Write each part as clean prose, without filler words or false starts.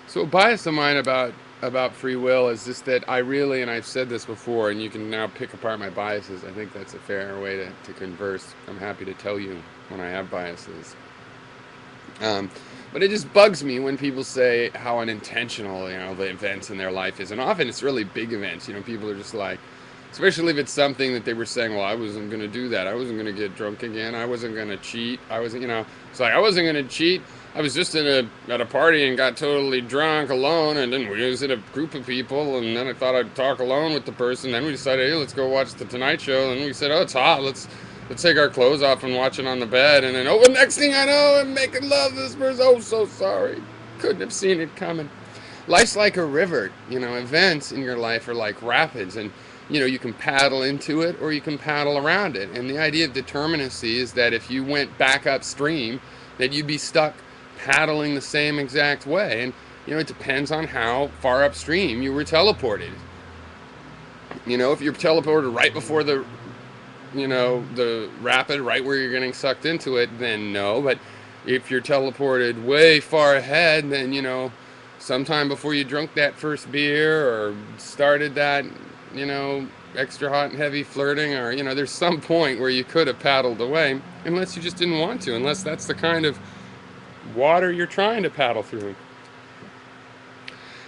So a bias of mine about free will is just that I really, and I've said this before, and you can now pick apart my biases. I think that's a fair way to converse. I'm happy to tell you when I have biases. Um, but it just bugs me when people say how unintentional, the events in their life is, and often it's really big events. People are just like, especially if it's something that they were saying, well, I wasn't going to do that. I wasn't going to get drunk again. I wasn't going to cheat. I wasn't, it's like I wasn't going to cheat. I was just at a party and got totally drunk alone, and then we was in a group of people, and then I thought I'd talk alone with the person. Then we decided, hey, let's go watch the Tonight Show, and we said, oh, it's hot. Let's take our clothes off and watch it on the bed, and then the next thing I know, I'm making love to this person. Oh, so sorry. Couldn't have seen it coming. Life's like a river. Events in your life are like rapids, and you can paddle into it or you can paddle around it. And the idea of determinacy is that if you went back upstream, that you'd be stuck paddling the same exact way. And it depends on how far upstream you were teleported. If you're teleported right before the rapid, right where you're getting sucked into it, then no. But if you're teleported way far ahead, then sometime before you drunk that first beer or started that extra hot and heavy flirting, or there's some point where you could have paddled away, unless you just didn't want to, unless that's the kind of water you're trying to paddle through.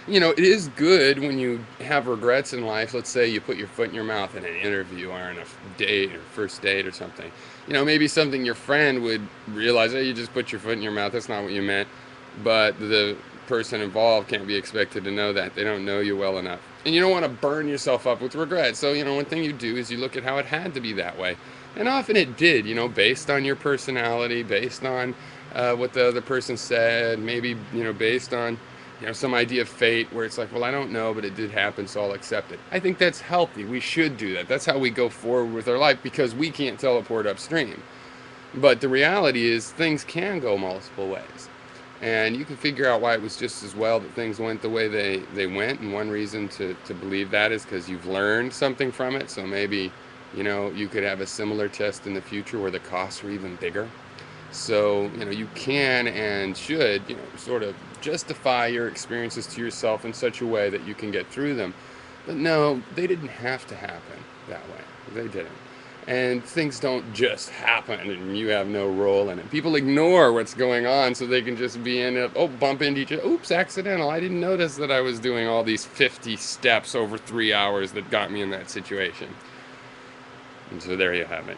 It is good when you have regrets in life. Let's say you put your foot in your mouth in an interview or in a date or first date or something. Maybe something your friend would realize, hey, you just put your foot in your mouth. That's not what you meant. But the person involved can't be expected to know that. They don't know you well enough. And you don't want to burn yourself up with regret. So, one thing you do is you look at how it had to be that way. And often it did, based on your personality, based on what the other person said, maybe, based on some idea of fate where it's like, well, I don't know, but it did happen, so I'll accept it. I think that's healthy. We should do that. That's how we go forward with our life, because we can't teleport upstream. But the reality is things can go multiple ways. And you can figure out why it was just as well that things went the way they went. And one reason to believe that is because you've learned something from it. So maybe, you could have a similar test in the future where the costs are even bigger. So, you can and should, sort of justify your experiences to yourself in such a way that you can get through them. But no, they didn't have to happen that way. They didn't. And things don't just happen and you have no role in it. People ignore what's going on so they can just be in it, bump into each other. Oops, accidental. I didn't notice that I was doing all these 50 steps over 3 hours that got me in that situation. And so there you have it.